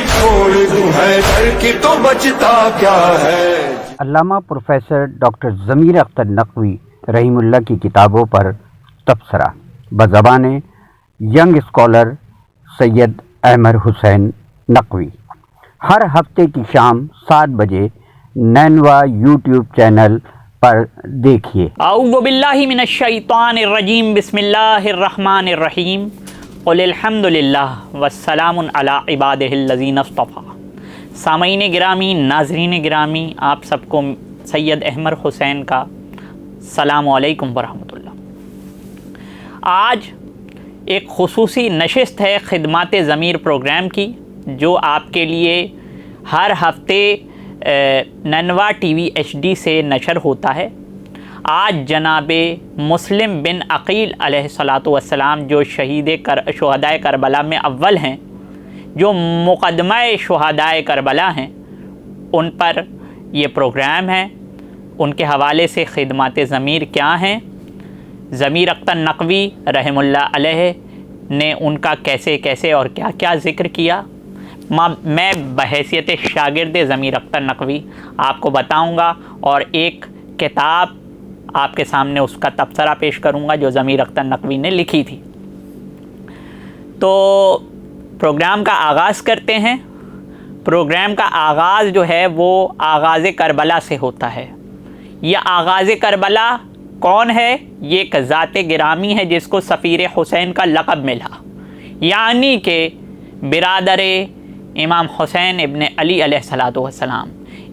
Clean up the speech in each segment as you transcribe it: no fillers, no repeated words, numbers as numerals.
چھوڑ دوں حیدر کی تو بچتا کیا ہے۔ علامہ پروفیسر ڈاکٹر ضمیر اختر نقوی رحیم اللہ کی کتابوں پر تبصرہ بزبان ینگ اسکالر سید احمد حسین نقوی، ہر ہفتے کی شام 7 بجے نینوا یوٹیوب چینل پر دیکھیے۔ اعوذ باللہ من الشیطان الرجیم، بسم اللہ الرحمن الرحیم، قل الحمد للہ والسلام علی عبادہ الذین اصطفیٰ۔ سامعین گرامی، ناظرین گرامی، آپ سب کو سید احمد حسین کا السلام علیکم ورحمۃ اللہ۔ آج ایک خصوصی نشست ہے خدمات ضمیر پروگرام کی، جو آپ کے لیے ہر ہفتے نینوا ٹی وی ایچ ڈی سے نشر ہوتا ہے۔ آج جناب مسلم بن عقیل علیہ السلام، جو شہدائے کربلا میں اول ہیں، جو مقدمہ شہدائے کربلا ہیں، ان پر یہ پروگرام ہے۔ ان کے حوالے سے خدمات ضمیر کیا ہیں، ضمیر اختر نقوی رحم اللہ علیہ نے ان کا کیسے کیسے اور کیا کیا ذکر کیا، میں بحیثیت شاگرد ضمیر اختر نقوی آپ کو بتاؤں گا، اور ایک کتاب آپ کے سامنے اس کا تبصرہ پیش کروں گا جو ضمیر اختر نقوی نے لکھی تھی۔ تو پروگرام کا آغاز کرتے ہیں۔ پروگرام کا آغاز جو ہے وہ آغاز کربلا سے ہوتا ہے۔ یہ آغاز کربلا کون ہے؟ یہ ایک ذات گرامی ہے جس کو سفیر حسین کا لقب ملا، یعنی کہ برادر امام حسین ابن علی علیہ السلام،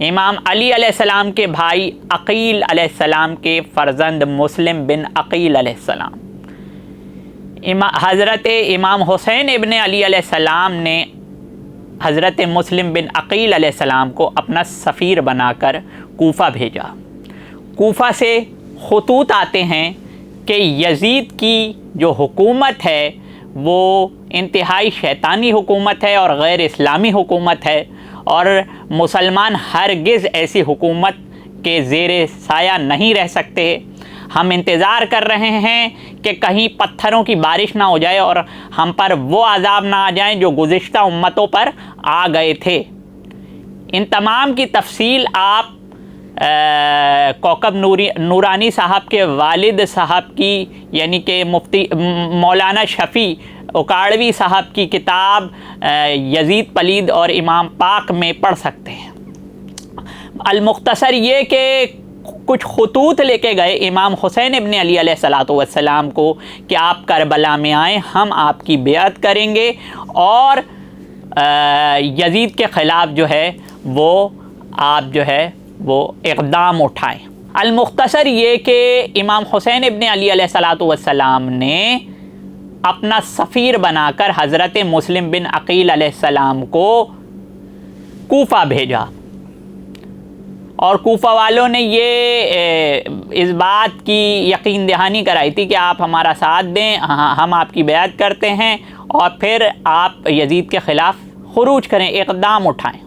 امام علی علیہ السلام کے بھائی عقیل علیہ السلام کے فرزند مسلم بن عقیل علیہ السلام۔ حضرت امام حسین ابن علی علیہ السلام نے حضرت مسلم بن عقیل علیہ السلام کو اپنا سفیر بنا کر کوفہ بھیجا۔ کوفہ سے خطوط آتے ہیں کہ یزید کی جو حکومت ہے وہ انتہائی شیطانی حکومت ہے اور غیر اسلامی حکومت ہے، اور مسلمان ہرگز ایسی حکومت کے زیر سایہ نہیں رہ سکتے۔ ہم انتظار کر رہے ہیں کہ کہیں پتھروں کی بارش نہ ہو جائے اور ہم پر وہ عذاب نہ آ جائیں جو گزشتہ امتوں پر آ گئے تھے۔ ان تمام کی تفصیل آپ کوکب نورانی صاحب کے والد صاحب کی، یعنی کہ مفتی مولانا شفیع اکاڑوی صاحب کی کتاب یزید پلید اور امام پاک میں پڑھ سکتے ہیں۔ المختصر یہ کہ کچھ خطوط لے کے گئے امام حسین ابن علی علیہ السلام کو کہ آپ کربلا میں آئیں، ہم آپ کی بیعت کریں گے اور یزید کے خلاف جو ہے وہ آپ جو ہے وہ اقدام اٹھائیں۔ المختصر یہ کہ امام حسین ابن علی علیہ السلام نے اپنا سفیر بنا کر حضرت مسلم بن عقیل علیہ السلام کو کوفہ بھیجا، اور کوفہ والوں نے یہ اس بات کی یقین دہانی کرائی تھی کہ آپ ہمارا ساتھ دیں، ہم آپ کی بیعت کرتے ہیں اور پھر آپ یزید کے خلاف خروج کریں، اقدام اٹھائیں۔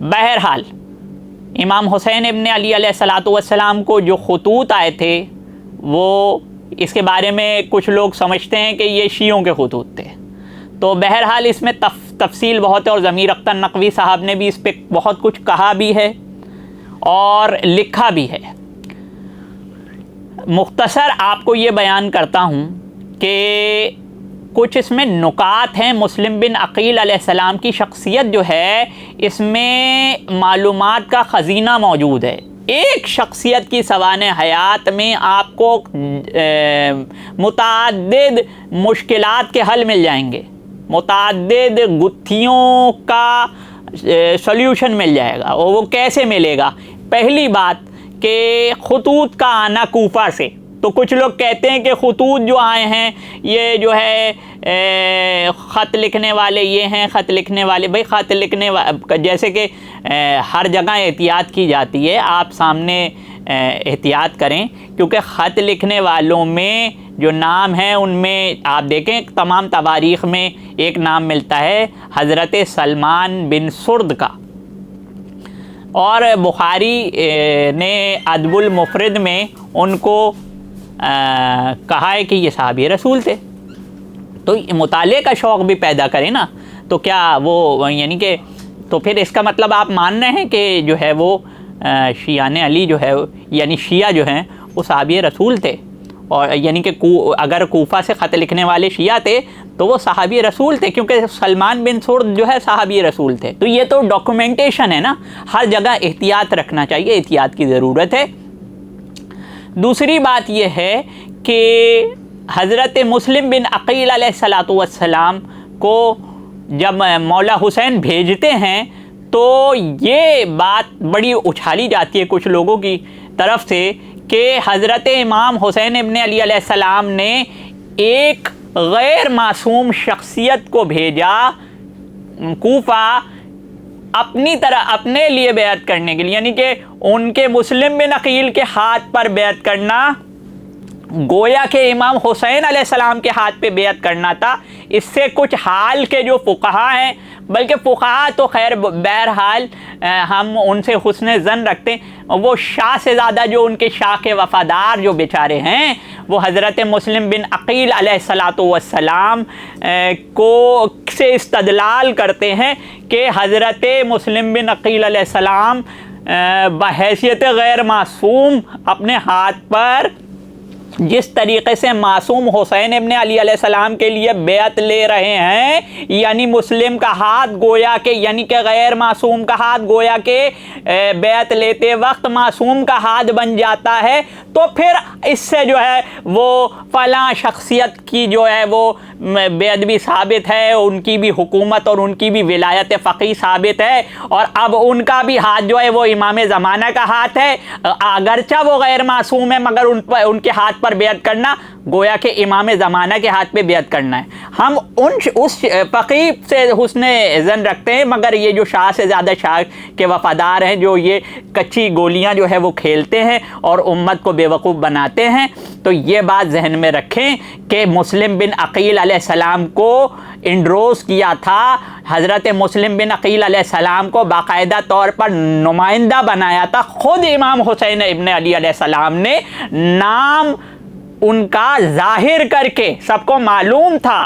بہرحال امام حسین ابن علی علیہ السلام کو جو خطوط آئے تھے وہ اس کے بارے میں کچھ لوگ سمجھتے ہیں کہ یہ شیعوں کے خطوط تھے، تو بہرحال اس میں تفصیل بہت ہے، اور ضمیر اختر نقوی صاحب نے بھی اس پہ بہت کچھ کہا بھی ہے اور لکھا بھی ہے۔ مختصر آپ کو یہ بیان کرتا ہوں کہ کچھ اس میں نکات ہیں۔ مسلم بن عقیل علیہ السلام کی شخصیت جو ہے، اس میں معلومات کا خزینہ موجود ہے۔ ایک شخصیت کی سوانح حیات میں آپ کو متعدد مشکلات کے حل مل جائیں گے، متعدد گتھیوں کا سلیوشن مل جائے گا۔ اور وہ کیسے ملے گا؟ پہلی بات کہ خطوط کا آنا کوفہ سے، تو کچھ لوگ کہتے ہیں کہ خطوط جو آئے ہیں یہ جو ہے خط لکھنے والے یہ ہیں، خط لکھنے والے، بھائی خط لکھنے جیسے کہ ہر جگہ احتیاط کی جاتی ہے، آپ سامنے احتیاط کریں، کیونکہ خط لکھنے والوں میں جو نام ہیں ان میں آپ دیکھیں تمام تواریخ میں ایک نام ملتا ہے حضرت سلمان بن سرد کا، اور بخاری نے ادب المفرد میں ان کو کہا ہے کہ یہ صحابی رسول تھے۔ تو مطالعے کا شوق بھی پیدا کریں نا، تو کیا وہ یعنی کہ تو پھر اس کا مطلب آپ مان رہے ہیں کہ جو ہے وہ شیعان علی جو ہے یعنی شیعہ جو ہیں وہ صحابی رسول تھے، اور یعنی کہ اگر کوفہ سے خط لکھنے والے شیعہ تھے تو وہ صحابی رسول تھے، کیونکہ سلمان بن سرد جو ہے صحابی رسول تھے۔ تو یہ تو ڈاکومنٹیشن ہے نا، ہر جگہ احتیاط رکھنا چاہیے، احتیاط کی ضرورت ہے۔ دوسری بات یہ ہے کہ حضرت مسلم بن عقیل علیہ السلام کو جب مولا حسین بھیجتے ہیں تو یہ بات بڑی اچھالی جاتی ہے کچھ لوگوں کی طرف سے کہ حضرت امام حسین ابن علی علیہ السلام نے ایک غیر معصوم شخصیت کو بھیجا کوفہ اپنی طرح اپنے لیے بیعت کرنے کے لیے، یعنی کہ ان کے مسلم بن عقیل کے ہاتھ پر بیعت کرنا گویا کہ امام حسین علیہ السلام کے ہاتھ پہ بیعت کرنا تھا۔ اس سے کچھ حال کے جو فقہا ہیں، بلکہ فقہا تو خیر بہرحال ہم ان سے حسن ظن رکھتے ہیں، وہ شاہ سے زیادہ جو ان کے شاہ کے وفادار جو بیچارے ہیں وہ حضرت مسلم بن عقیل علیہ السلام کو سے استدلال کرتے ہیں کہ حضرت مسلم بن عقیل علیہ السلام بحیثیت غیر معصوم اپنے ہاتھ پر جس طریقے سے معصوم حسین ابن علی علیہ السلام کے لیے بیعت لے رہے ہیں، یعنی مسلم کا ہاتھ گویا کہ یعنی کہ غیر معصوم کا ہاتھ گویا کہ بیعت لیتے وقت معصوم کا ہاتھ بن جاتا ہے، تو پھر اس سے جو ہے وہ فلاں شخصیت کی جو ہے وہ بیعت بھی ثابت ہے، ان کی بھی حکومت اور ان کی بھی ولایت فقیہ ثابت ہے، اور اب ان کا بھی ہاتھ جو ہے وہ امام زمانہ کا ہاتھ ہے، اگرچہ وہ غیر معصوم ہے مگر ان کے ہاتھ پر بیعت کرنا گویا کہ امام زمانہ کے ہاتھ پہ بیعت کرنا ہے۔ ہم اس فقیہ سے حسن ظن رکھتے ہیں، مگر یہ جو شاہ سے زیادہ شاہ کے وفادار ہیں، جو یہ کچی گولیاں جو ہے وہ کھیلتے ہیں اور امت کو بیوقوف بناتے ہیں، تو یہ بات ذہن میں رکھیں کہ مسلم بن عقیل علیہ السلام کو انڈروس کیا تھا، حضرت مسلم بن عقیل علیہ السلام کو باقاعدہ طور پر نمائندہ بنایا تھا خود امام حسین ابن علی علیہ السلام نے، نام ان کا ظاہر کر کے سب کو معلوم تھا،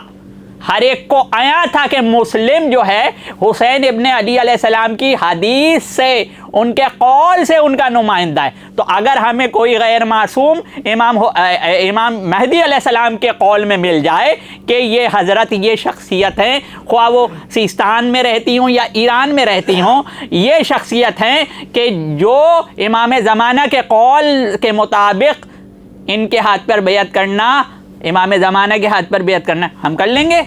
ہر ایک کو آیا تھا کہ مسلم جو ہے حسین ابن علی علیہ السلام کی حدیث سے ان کے قول سے ان کا نمائندہ ہے۔ تو اگر ہمیں کوئی غیر معصوم امام مہدی علیہ السلام کے قول میں مل جائے کہ یہ حضرت یہ شخصیت ہیں، خواہ وہ سیستان میں رہتی ہوں یا ایران میں رہتی ہوں، یہ شخصیت ہیں کہ جو امام زمانہ کے قول کے مطابق ان کے ہاتھ پر بیعت کرنا، امام زمانہ کے ہاتھ پر بیعت کرنا ہم کر لیں گے۔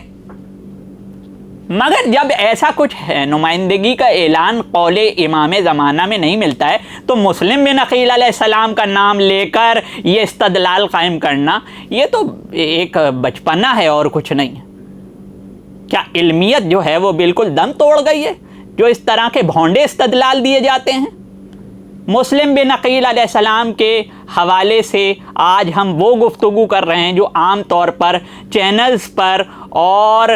مگر جب ایسا کچھ ہے نمائندگی کا اعلان قول امام زمانہ میں نہیں ملتا ہے تو مسلم بن عقیل علیہ السلام کا نام لے کر یہ استدلال قائم کرنا یہ تو ایک بچپنا ہے اور کچھ نہیں۔ کیا علمیت جو ہے وہ بالکل دم توڑ گئی ہے جو اس طرح کے بھونڈے استدلال دیے جاتے ہیں؟ مسلم بن عقیل علیہ السلام کے حوالے سے آج ہم وہ گفتگو کر رہے ہیں جو عام طور پر چینلز پر اور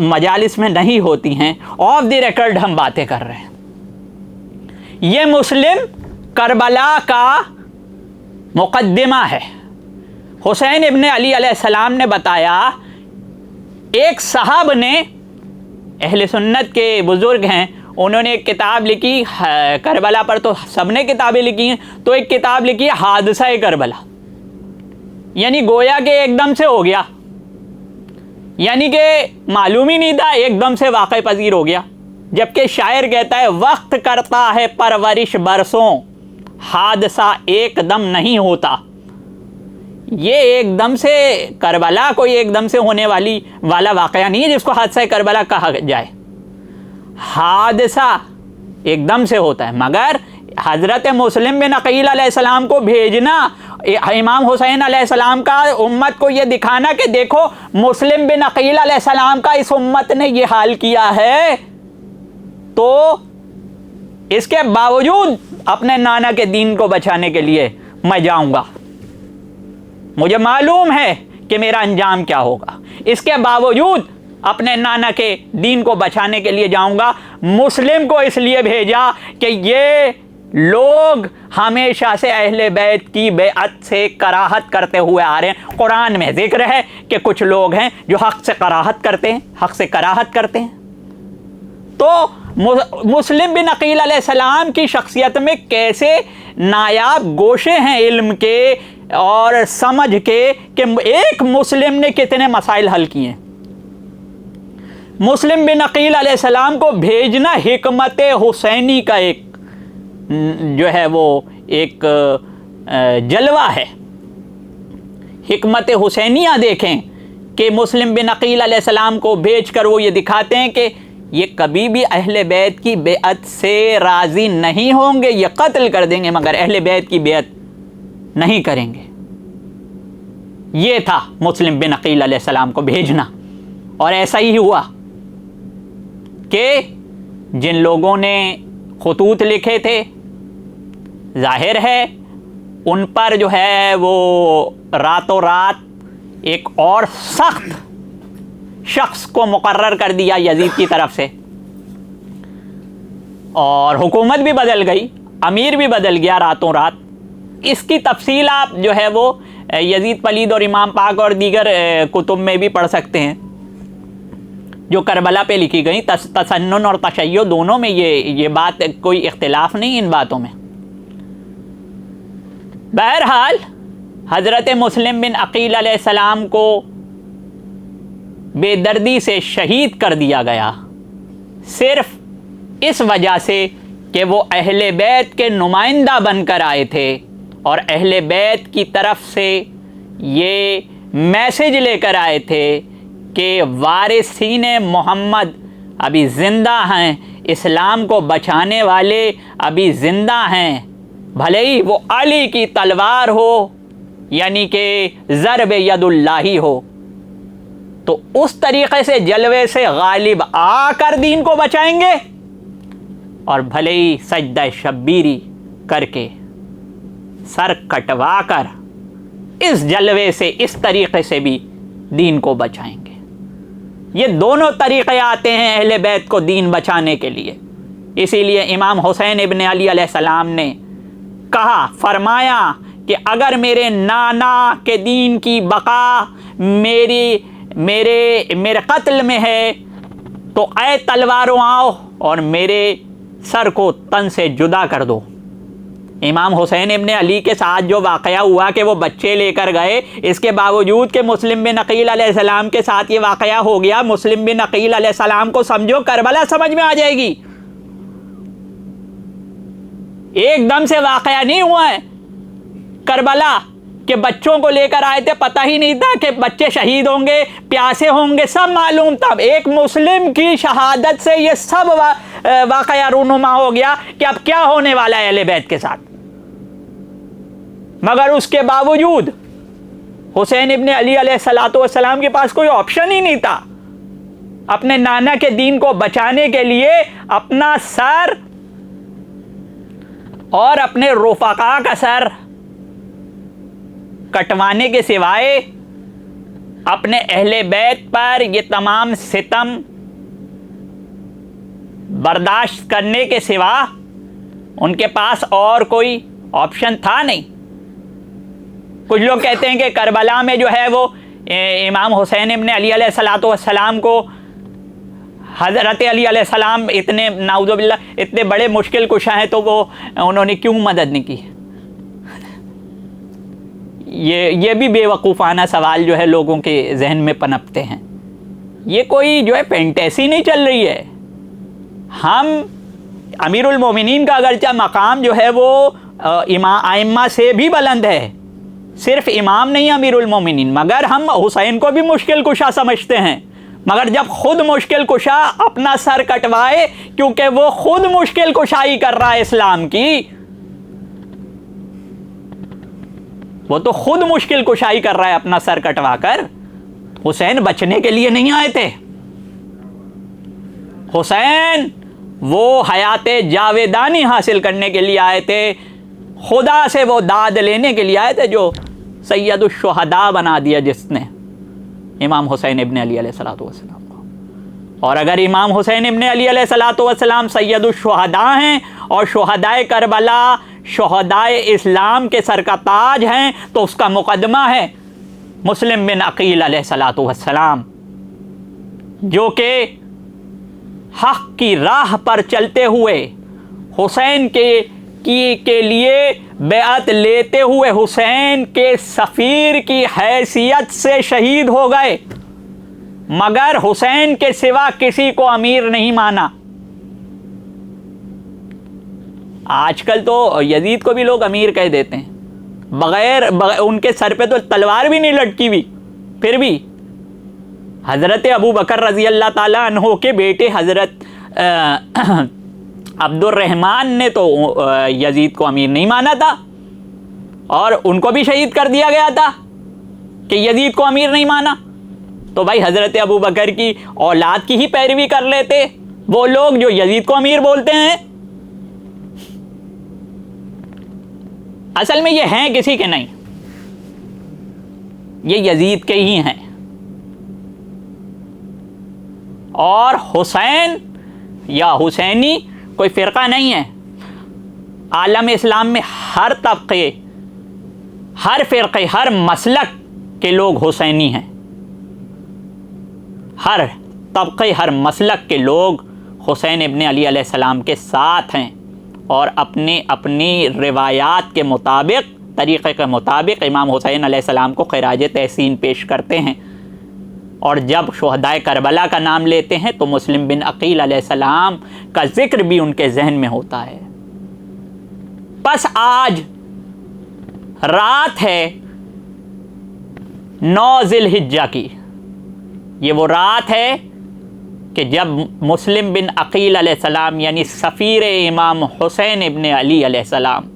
مجالس میں نہیں ہوتی ہیں، آف دی ریکارڈ ہم باتیں کر رہے ہیں۔ یہ مسلم کربلا کا مقدمہ ہے۔ حسین ابن علی علیہ السلام نے بتایا، ایک صاحب نے، اہل سنت کے بزرگ ہیں، انہوں نے ایک کتاب لکھی کربلا پر، تو سب نے کتابیں لکھی ہیں، تو ایک کتاب لکھی حادثہ کربلا، یعنی گویا کہ ایک دم سے ہو گیا، یعنی کہ معلوم ہی نہیں تھا، ایک دم سے واقع پذیر ہو گیا۔ جبکہ شاعر کہتا ہے وقت کرتا ہے پرورش برسوں، حادثہ ایک دم نہیں ہوتا۔ یہ ایک دم سے کربلا کوئی ایک دم سے ہونے والا واقعہ نہیں ہے جس کو حادثہ کربلا کہا جائے۔ حادثہ ایک دم سے ہوتا ہے، مگر حضرت مسلم بن عقیل علیہ السلام کو بھیجنا، امام حسین علیہ السلام کا امت کو یہ دکھانا کہ دیکھو مسلم بن عقیل علیہ السلام کا اس امت نے یہ حال کیا ہے، تو اس کے باوجود اپنے نانا کے دین کو بچانے کے لیے میں جاؤں گا، مجھے معلوم ہے کہ میرا انجام کیا ہوگا، اس کے باوجود اپنے نانا کے دین کو بچانے کے لیے جاؤں گا۔ مسلم کو اس لیے بھیجا کہ یہ لوگ ہمیشہ سے اہل بیت کی بیعت سے کراہت کرتے ہوئے آ رہے ہیں. قرآن میں ذکر ہے کہ کچھ لوگ ہیں جو حق سے کراہت کرتے ہیں. تو مسلم بن عقیل علیہ السلام کی شخصیت میں کیسے نایاب گوشے ہیں علم کے اور سمجھ کے کہ ایک مسلم نے کتنے مسائل حل کیے ہیں. مسلم بن عقیل علیہ السلام کو بھیجنا حکمت حسینی کا ایک جو ہے وہ ایک جلوہ ہے. حکمت حسینیہ دیکھیں کہ مسلم بن عقیل علیہ السلام کو بھیج کر وہ یہ دکھاتے ہیں کہ یہ کبھی بھی اہل بیت کی بیعت سے راضی نہیں ہوں گے, یہ قتل کر دیں گے مگر اہل بیت کی بیعت نہیں کریں گے. یہ تھا مسلم بن عقیل علیہ السلام کو بھیجنا, اور ایسا ہی ہوا کہ جن لوگوں نے خطوط لکھے تھے ظاہر ہے ان پر جو ہے وہ راتوں رات ایک اور سخت شخص کو مقرر کر دیا یزید کی طرف سے, اور حکومت بھی بدل گئی, امیر بھی بدل گیا راتوں رات. اس کی تفصیل آپ جو ہے وہ یزید پلید اور امام پاک اور دیگر کتب میں بھی پڑھ سکتے ہیں جو کربلا پہ لکھی گئی. تسنن اور تشیع دونوں میں یہ بات کوئی اختلاف نہیں ان باتوں میں. بہرحال حضرت مسلم بن عقیل علیہ السلام کو بے دردی سے شہید کر دیا گیا صرف اس وجہ سے کہ وہ اہل بیت کے نمائندہ بن کر آئے تھے اور اہل بیت کی طرف سے یہ میسج لے کر آئے تھے کہ وارثین محمد ابھی زندہ ہیں, اسلام کو بچانے والے ابھی زندہ ہیں, بھلے ہی وہ علی کی تلوار ہو یعنی کہ ضرب ید اللہ ہو. تو اس طریقے سے جلوے سے غالب آ کر دین کو بچائیں گے, اور بھلے ہی سجدہ شبیری کر کے سر کٹوا کر اس جلوے سے اس طریقے سے بھی دین کو بچائیں گے. یہ دونوں طریقے آتے ہیں اہل بیت کو دین بچانے کے لیے. اسی لیے امام حسین ابن علی علیہ السلام نے کہا, فرمایا کہ اگر میرے نانا کے دین کی بقا میرے قتل میں ہے تو اے تلواروں آؤ اور میرے سر کو تن سے جدا کر دو. امام حسین ابن علی کے ساتھ جو واقعہ ہوا کہ وہ بچے لے کر گئے, اس کے باوجود کہ مسلم بن عقیل علیہ السلام کے ساتھ یہ واقعہ ہو گیا, مسلم بن عقیل علیہ السلام کو سمجھو کربلا سمجھ میں آ جائے گی. ایک دم سے واقعہ نہیں ہوا ہے کربلا کہ بچوں کو لے کر آئے تھے, پتہ ہی نہیں تھا کہ بچے شہید ہوں گے, پیاسے ہوں گے, سب معلوم تھا. ایک مسلم کی شہادت سے یہ سب واقعہ رونما ہو گیا کہ اب کیا ہونے والا ہے اہل بیت کے ساتھ. مگر اس کے باوجود حسین ابن علی علیہ السلام کے پاس کوئی آپشن ہی نہیں تھا. اپنے نانا کے دین کو بچانے کے لیے اپنا سر اور اپنے رفقا کا سر کٹوانے کے سوائے اپنے اہل بیت پر یہ تمام ستم برداشت کرنے کے سوا ان کے پاس اور کوئی آپشن تھا نہیں. کچھ لوگ کہتے ہیں کہ کربلا میں جو ہے وہ امام حسین ابن علی علیہ السلام کو حضرت علی علیہ السلام اتنے نعوذ باللہ اتنے بڑے مشکل کشا ہیں تو وہ انہوں نے کیوں مدد نہیں کی. یہ بھی بے وقوفانہ سوال جو ہے لوگوں کے ذہن میں پنپتے ہیں. یہ کوئی جو ہے فینٹیسی نہیں چل رہی ہے. ہم امیر المومنین کا اگرچہ مقام جو ہے وہ ائمہ سے بھی بلند ہے, صرف امام نہیں امیر المومنین, مگر ہم حسین کو بھی مشکل کشا سمجھتے ہیں. مگر جب خود مشکل کشا اپنا سر کٹوائے, کیونکہ وہ خود مشکل کشائی کر رہا ہے اسلام کی, وہ تو خود مشکل کشائی کر رہا ہے اپنا سر کٹوا کر. حسین بچنے کے لیے نہیں آئے تھے. حسین وہ حیات جاویدانی حاصل کرنے کے لیے آئے تھے, خدا سے وہ داد لینے کے لیے آئے تھے جو سید الشہداء بنا دیا جس نے امام حسین ابن علی علیہ السلام کو. اور اگر امام حسین ابن علی علیہ الصلوۃ والسلام سید الشہداء ہیں اور شہدائے کربلا شہدائے اسلام کے سر کا تاج ہیں تو اس کا مقدمہ ہے مسلم بن عقیل علیہ الصلوۃ والسلام، جو کہ حق کی راہ پر چلتے ہوئے حسین کے لیے بیعت لیتے ہوئے حسین کے سفیر کی حیثیت سے شہید ہو گئے، مگر حسین کے سوا کسی کو امیر نہیں مانا۔ آج کل تو یزید کو بھی لوگ امیر کہہ دیتے ہیں، بغیر ان کے سر پہ تو تلوار بھی نہیں لٹکی ہوئی، پھر بھی حضرت ابو بکر رضی اللہ تعالیٰ عنہ کے بیٹے حضرت عبد الرحمن نے تو یزید کو امیر نہیں مانا تھا اور ان کو بھی شہید کر دیا گیا تھا کہ یزید کو امیر نہیں مانا۔ تو بھائی حضرت ابو بکر کی اولاد کی ہی پیروی کر لیتے وہ لوگ جو یزید کو امیر بولتے ہیں۔ اصل میں یہ ہیں کسی کے نہیں، یہ یزید کے ہی ہیں، اور حسین یا حسینی کوئی فرقہ نہیں ہے۔ عالم اسلام میں ہر طبقے، ہر فرقے، ہر مسلک کے لوگ حسینی ہیں، ہر طبقے، ہر مسلک کے لوگ حسین ابن علی علیہ السلام کے ساتھ ہیں اور اپنی روایات کے مطابق، طریقے کے مطابق امام حسین علیہ السلام کو خراج تحسین پیش کرتے ہیں۔ اور جب شہدائے کربلا کا نام لیتے ہیں تو مسلم بن عقیل علیہ السلام کا ذکر بھی ان کے ذہن میں ہوتا ہے۔ بس آج رات ہے 9 ذی الحجہ کی، یہ وہ رات ہے کہ جب مسلم بن عقیل علیہ السلام یعنی سفیر امام حسین ابن علی علیہ السلام،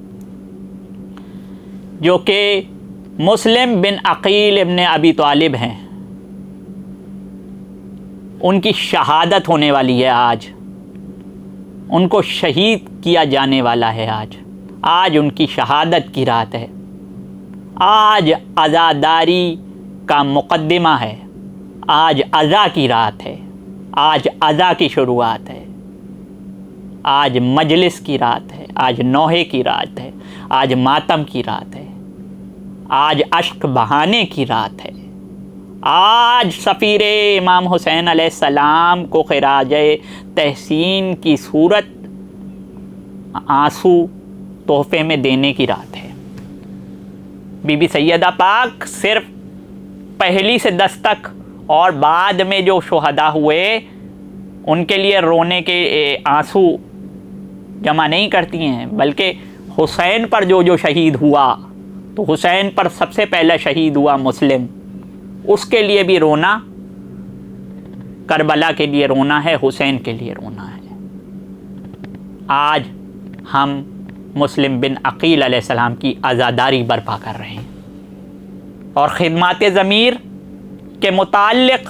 جو کہ مسلم بن عقیل ابن ابی طالب ہیں، ان کی شہادت ہونے والی ہے۔ آج ان کو شہید کیا جانے والا ہے۔ آج ان کی شہادت کی رات ہے۔ آج عزاداری کا مقدمہ ہے، آج عزا کی رات ہے، آج عزا کی شروعات ہے، آج مجلس کی رات ہے، آج نوحے کی رات ہے، آج ماتم کی رات ہے، آج اشک بہانے کی رات ہے۔ آج سفیر امام حسین علیہ السلام کو خراج تحسین کی صورت آنسو تحفے میں دینے کی رات ہے۔ بی بی سیدہ پاک صرف پہلی سے 10 تک اور بعد میں جو شہداء ہوئے ان کے لیے رونے کے آنسو جمع نہیں کرتی ہیں، بلکہ حسین پر جو شہید ہوا، تو حسین پر سب سے پہلا شہید ہوا مسلم، اس کے لیے بھی رونا، کربلا کے لیے رونا ہے، حسین کے لیے رونا ہے۔ آج ہم مسلم بن عقیل علیہ السلام کی عزاداری برپا کر رہے ہیں، اور خدمات ضمیر کے متعلق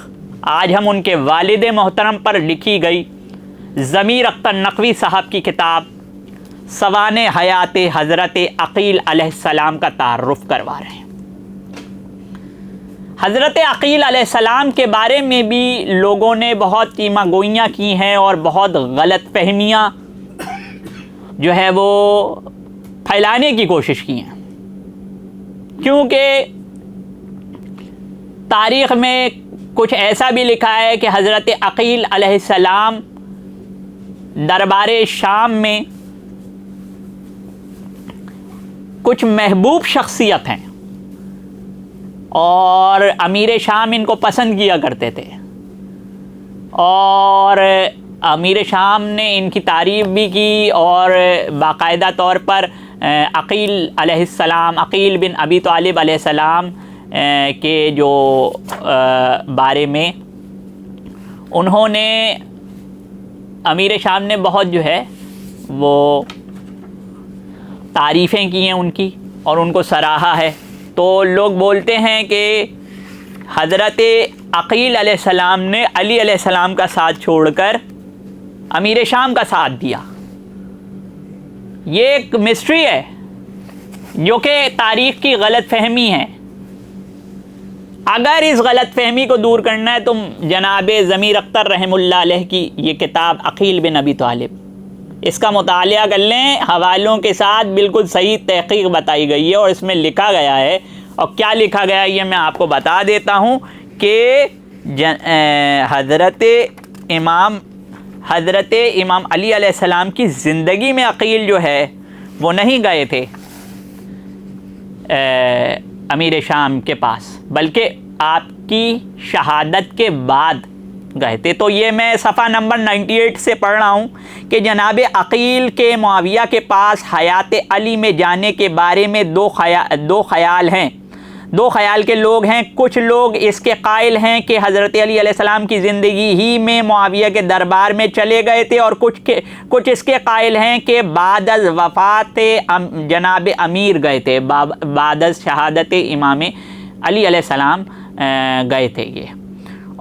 آج ہم ان کے والد محترم پر لکھی گئی ضمیر اختر نقوی صاحب کی کتاب سوانح حیات حضرت عقیل علیہ السلام کا تعارف کروا رہے ہیں۔ حضرت عقیل علیہ السلام کے بارے میں بھی لوگوں نے بہت چیمہ گوئیاں کی ہیں اور بہت غلط فہمیاں جو ہے وہ پھیلانے کی کوشش کی ہیں، کیونکہ تاریخ میں کچھ ایسا بھی لکھا ہے کہ حضرت عقیل علیہ السلام دربار شام میں کچھ محبوب شخصیت ہیں اور امیر شام ان کو پسند کیا کرتے تھے، اور امیر شام نے ان کی تعریف بھی کی، اور باقاعدہ طور پر عقیل علیہ السلام، عقیل بن ابی طالب علیہ السلام کے جو بارے میں انہوں نے، امیر شام نے بہت جو ہے وہ تعریفیں کی ہیں ان کی اور ان کو سراہا ہے۔ تو لوگ بولتے ہیں کہ حضرت عقیل علیہ السلام نے علی علیہ السلام کا ساتھ چھوڑ کر امیر شام کا ساتھ دیا۔ یہ ایک مسٹری ہے جو کہ تاریخ کی غلط فہمی ہے۔ اگر اس غلط فہمی کو دور کرنا ہے تو جناب ضمیر اختر رحم اللہ علیہ کی یہ کتاب عقیل بن ابی طالب، اس کا مطالعہ کر لیں، حوالوں کے ساتھ بالکل صحیح تحقیق بتائی گئی ہے، اور اس میں لکھا گیا ہے، اور کیا لکھا گیا ہے یہ میں آپ کو بتا دیتا ہوں کہ حضرت امام علی علیہ السلام کی زندگی میں عقیل جو ہے وہ نہیں گئے تھے امیر شام کے پاس، بلکہ آپ کی شہادت کے بعد گئے تھے۔ تو یہ میں صفحہ نمبر 98 سے پڑھ رہا ہوں کہ جناب عقیل کے معاویہ کے پاس حیات علی میں جانے کے بارے میں دو خیال ہیں، دو خیال کے لوگ ہیں۔ کچھ لوگ اس کے قائل ہیں کہ حضرت علی علیہ السلام کی زندگی ہی میں معاویہ کے دربار میں چلے گئے تھے، اور کچھ اس کے قائل ہیں کہ بعد از وفات جناب امیر گئے تھے، بعد از شہادت امام علی علیہ السلام گئے تھے یہ۔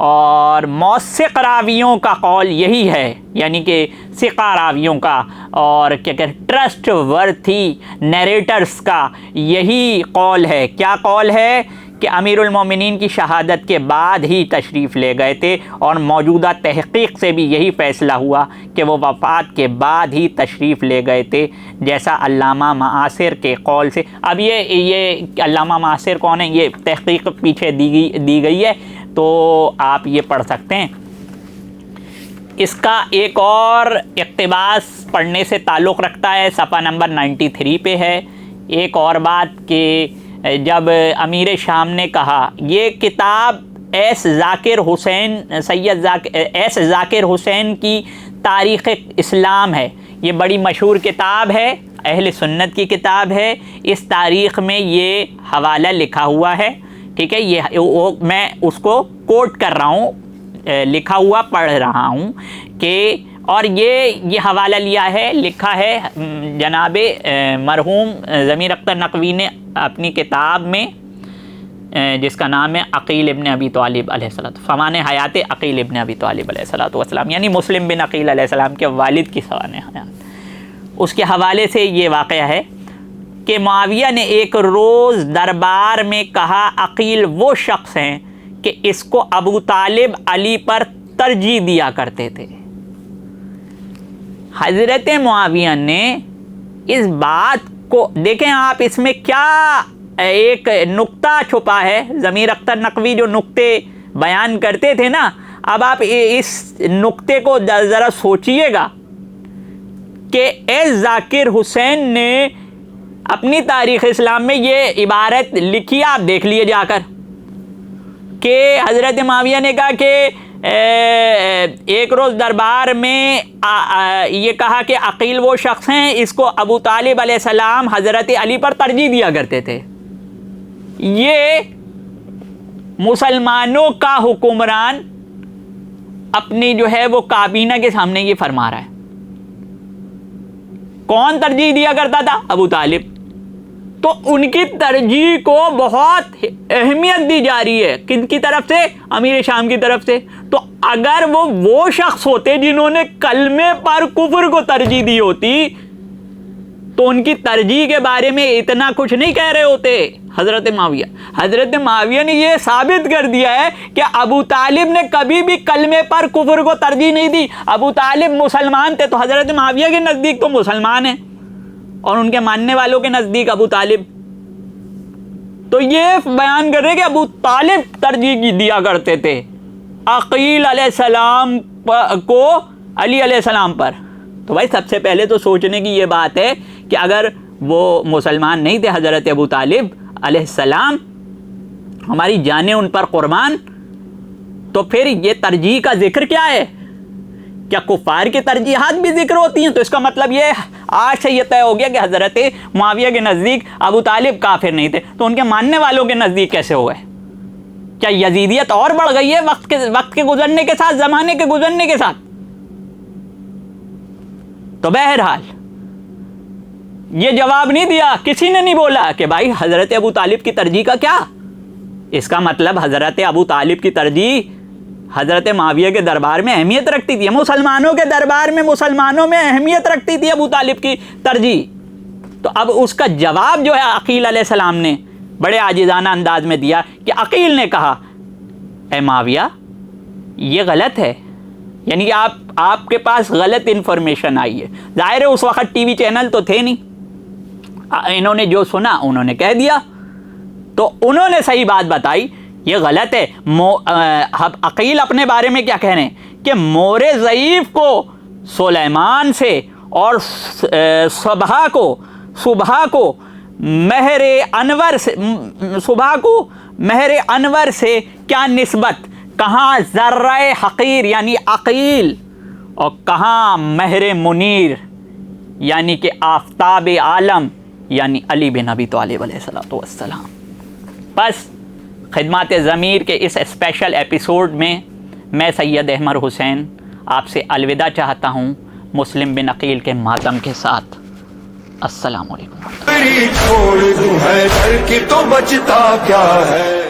اور موثق راویوں کا قول یہی ہے، یعنی کہ ثقہ راویوں کا اور کیا کہ ٹرسٹ ورتھی نیریٹرز کا یہی قول ہے۔ کیا قول ہے؟ کہ امیر المومنین کی شہادت کے بعد ہی تشریف لے گئے تھے، اور موجودہ تحقیق سے بھی یہی فیصلہ ہوا کہ وہ وفات کے بعد ہی تشریف لے گئے تھے، جیسا علامہ معاصر کے قول سے۔ اب یہ علامہ معاصر کون ہے؟ یہ تحقیق پیچھے دی گئی ہے، تو آپ یہ پڑھ سکتے ہیں۔ اس کا ایک اور اقتباس پڑھنے سے تعلق رکھتا ہے، صفحہ نمبر 93 پہ ہے۔ ایک اور بات کہ جب امیر شام نے کہا، یہ کتاب ایس ذاکر حسین کی تاریخ اسلام ہے، یہ بڑی مشہور کتاب ہے، اہل سنت کی کتاب ہے۔ اس تاریخ میں یہ حوالہ لکھا ہوا ہے، ٹھیک ہے، یہ میں اس کو کوٹ کر رہا ہوں، لکھا ہوا پڑھ رہا ہوں کہ، اور یہ حوالہ لکھا ہے جناب مرحوم ضمیر اختر نقوی نے اپنی کتاب میں، جس کا نام ہے عقیل ابن ابی طالب علیہ السلام، فمان حیات عقیل ابن ابی طالب علیہ السلام، یعنی مسلم بن عقیل علیہ السلام کے والد کی فمان حیات، اس کے حوالے سے یہ واقعہ ہے کہ معاویہ نے ایک روز دربار میں کہا، عقیل وہ شخص ہیں کہ اس کو ابو طالب علی پر ترجیح دیا کرتے تھے۔ حضرت معاویہ نے اس بات کو دیکھیں آپ، اس میں کیا ایک نقطہ چھپا ہے۔ ضمیر اختر نقوی جو نقطے بیان کرتے تھے نا، اب آپ اس نقطے کو ذرا سوچئے گا کہ ایس ذاکر حسین نے اپنی تاریخ اسلام میں یہ عبارت لکھی، آپ دیکھ لیے جا کر، کہ حضرت معاویہ نے کہا کہ ایک روز دربار میں یہ کہا کہ عقیل وہ شخص ہیں، اس کو ابو طالب علیہ السلام حضرت علی پر ترجیح دیا کرتے تھے۔ یہ مسلمانوں کا حکمران اپنی جو ہے وہ کابینہ کے سامنے یہ فرما رہا ہے۔ کون ترجیح دیا کرتا تھا؟ ابو طالب۔ تو ان کی ترجیح کو بہت اہمیت دی جا رہی ہے، کن کی طرف سے؟ امیر شام کی طرف سے۔ تو اگر وہ شخص ہوتے جنہوں نے کلمے پر کفر کو ترجیح دی ہوتی، تو ان کی ترجیح کے بارے میں اتنا کچھ نہیں کہہ رہے ہوتے حضرت معاویہ۔ حضرت معاویہ نے یہ ثابت کر دیا ہے کہ ابو طالب نے کبھی بھی کلمے پر کفر کو ترجیح نہیں دی۔ ابو طالب مسلمان تھے، تو حضرت معاویہ کے نزدیک تو مسلمان ہیں، اور ان کے ماننے والوں کے نزدیک ابو طالب۔ تو یہ بیان کر رہے کہ ابو طالب ترجیح دیا کرتے تھے عقیل علیہ السلام کو علی علیہ السلام پر۔ تو بھائی سب سے پہلے تو سوچنے کی یہ بات ہے کہ اگر وہ مسلمان نہیں تھے حضرت ابو طالب علیہ السلام، ہماری جانیں ان پر قربان، تو پھر یہ ترجیح کا ذکر کیا ہے؟ کیا کفار کی ترجیحات بھی ذکر ہوتی ہیں؟ تو اس کا مطلب یہ آج سے یہ طے ہو گیا کہ حضرت معاویہ کے نزدیک ابو طالب کافر نہیں تھے، تو ان کے ماننے والوں کے نزدیک کیسے ہو گئے؟ کیا یزیدیت اور بڑھ گئی ہے وقت کے گزرنے کے ساتھ، زمانے کے گزرنے کے ساتھ؟ تو بہرحال یہ جواب نہیں دیا، کسی نے نہیں بولا کہ بھائی حضرت ابو طالب کی ترجیح کا کیا؟ اس کا مطلب حضرت ابو طالب کی ترجیح حضرت معاویہ کے دربار میں اہمیت رکھتی تھی، مسلمانوں کے دربار میں، مسلمانوں میں اہمیت رکھتی تھی ابو طالب کی ترجیح۔ تو اب اس کا جواب جو ہے عقیل علیہ السلام نے بڑے عاجزانہ انداز میں دیا کہ عقیل نے کہا اے معاویہ یہ غلط ہے، یعنی آپ کے پاس غلط انفارمیشن آئی ہے. ظاہر ہے اس وقت ٹی وی چینل تو تھے نہیں، انہوں نے جو سنا انہوں نے کہہ دیا، تو انہوں نے صحیح بات بتائی یہ غلط ہے. عقیل اپنے بارے میں کیا کہہ رہے ہیں کہ مور ضعیف کو سلیمان سے اور صبح کو مہر انور سے کیا نسبت، کہاں ذرہ حقیر یعنی عقیل اور کہاں مہر منیر یعنی کہ آفتاب عالم یعنی علی بن ابی طالب علیہ السلام. بس خدمات ضمیر کے اس اسپیشل ایپیسوڈ میں میں سید احمد حسین آپ سے الوداع چاہتا ہوں مسلم بن عقیل کے ماتم کے ساتھ. السلام علیکم. چھوڑ دوں ہے ڈر کی تو بچتا کیا ہے.